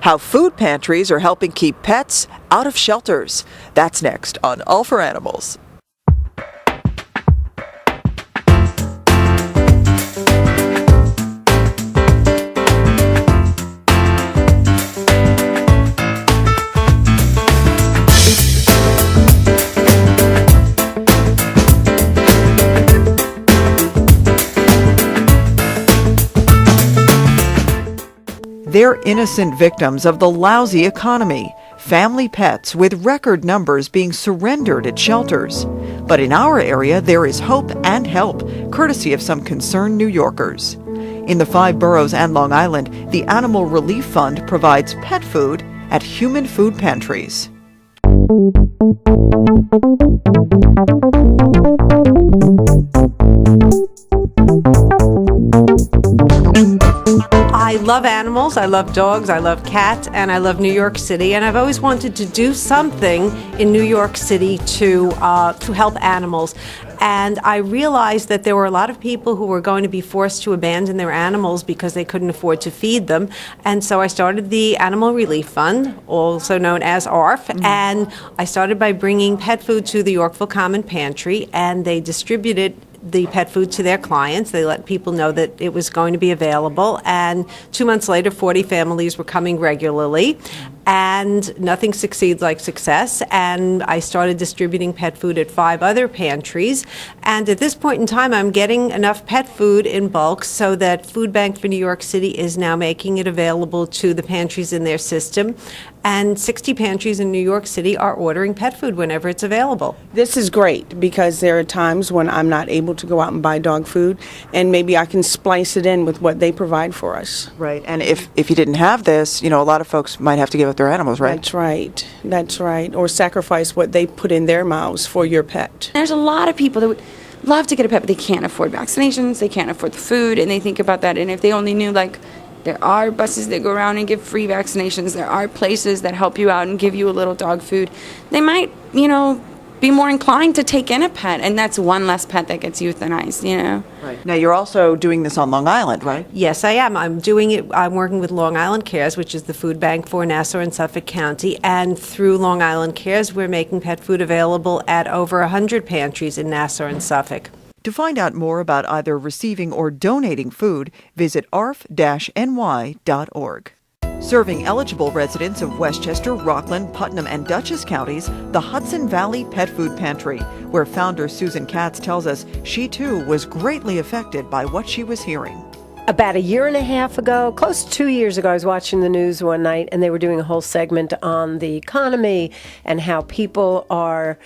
how food pantries are helping keep pets out of shelters. That's next on All for Animals. They're innocent victims of the lousy economy, family pets with record numbers being surrendered at shelters. But in our area, there is hope and help, courtesy of some concerned New Yorkers. In the 5 boroughs and Long Island, the Animal Relief Fund provides pet food at human food pantries. I love animals, I love dogs, I love cats, and I love New York City. And I've always wanted to do something in New York City to help animals. And I realized that there were a lot of people who were going to be forced to abandon their animals because they couldn't afford to feed them. And so I started the Animal Relief Fund, also known as ARF, and I started by bringing pet food to the Yorkville Common Pantry, and they distributed the pet food to their clients. They let people know that it was going to be available, and 2 months later 40 families were coming regularly, and nothing succeeds like success. And I started distributing pet food at 5 other pantries, and at this point in time I'm getting enough pet food in bulk so that Food Bank for New York City is now making it available to the pantries in their system, and 60 pantries in New York City are ordering pet food whenever it's available. This is great because there are times when I'm not able to go out and buy dog food, and maybe I can splice it in with what they provide for us. Right, and if you didn't have this, a lot of folks might have to give up their animals, right? That's right. Or sacrifice what they put in their mouths for your pet. There's a lot of people that would love to get a pet, but they can't afford vaccinations, they can't afford the food, and they think about that. And if they only knew, there are buses that go around and give free vaccinations, there are places that help you out and give you a little dog food, they might, be more inclined to take in a pet, and that's one less pet that gets euthanized, Right. Now, you're also doing this on Long Island, right? Yes, I am. I'm doing it. I'm working with Long Island Cares, which is the food bank for Nassau and Suffolk County. And through Long Island Cares, we're making pet food available at over 100 pantries in Nassau and Suffolk. To find out more about either receiving or donating food, visit arf-ny.org. Serving eligible residents of Westchester, Rockland, Putnam, and Dutchess counties, the Hudson Valley Pet Food Pantry, where founder Susan Katz tells us she too was greatly affected by what she was hearing. About a year and a half ago, close to 2 years ago, I was watching the news one night, and they were doing a whole segment on the economy and how people are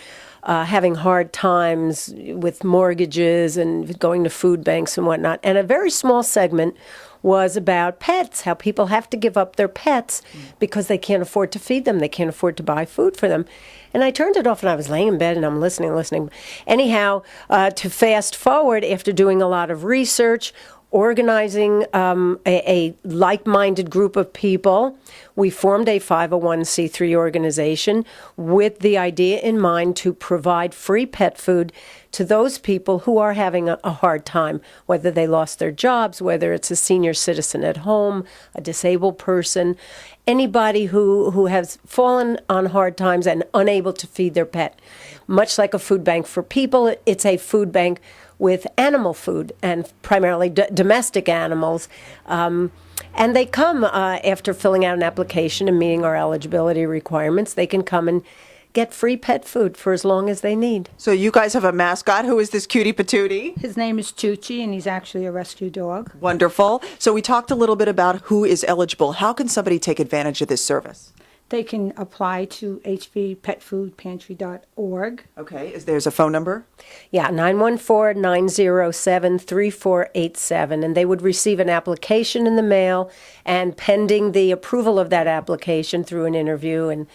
having hard times with mortgages and going to food banks and whatnot. And a very small segment was about pets, how people have to give up their pets because they can't afford to feed them. They can't afford to buy food for them. And I turned it off, and I was laying in bed, and I'm listening. Anyhow, to fast forward, after doing a lot of research, organizing a like-minded group of people, we formed a 501c3 organization with the idea in mind to provide free pet food to those people who are having a hard time, whether they lost their jobs, whether it's a senior citizen at home, a disabled person, anybody who has fallen on hard times and unable to feed their pet. Much like a food bank for people, it's a food bank with animal food, and primarily domestic animals. And they come after filling out an application and meeting our eligibility requirements. They can come and get free pet food for as long as they need. So you guys have a mascot. Who is this cutie patootie? His name is Chuchi, and he's actually a rescue dog. Wonderful. So we talked a little bit about who is eligible. How can somebody take advantage of this service? They can apply to hvpetfoodpantry.org. Okay. There's a phone number? Yeah, 914-907-3487. And they would receive an application in the mail, and pending the approval of that application through an interview, and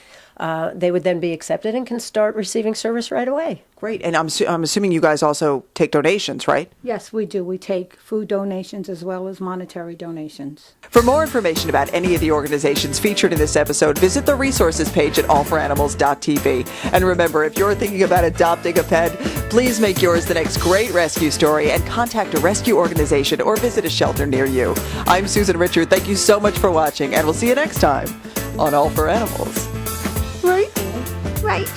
they would then be accepted and can start receiving service right away. Great. And I'm assuming you guys also take donations, right? Yes, we do. We take food donations as well as monetary donations. For more information about any of the organizations featured in this episode, visit the resources page at allforanimals.tv. And remember, if you're thinking about adopting a pet, please make yours the next great rescue story and contact a rescue organization or visit a shelter near you. I'm Susan Richard. Thank you so much for watching, and we'll see you next time. on All for Animals. Right.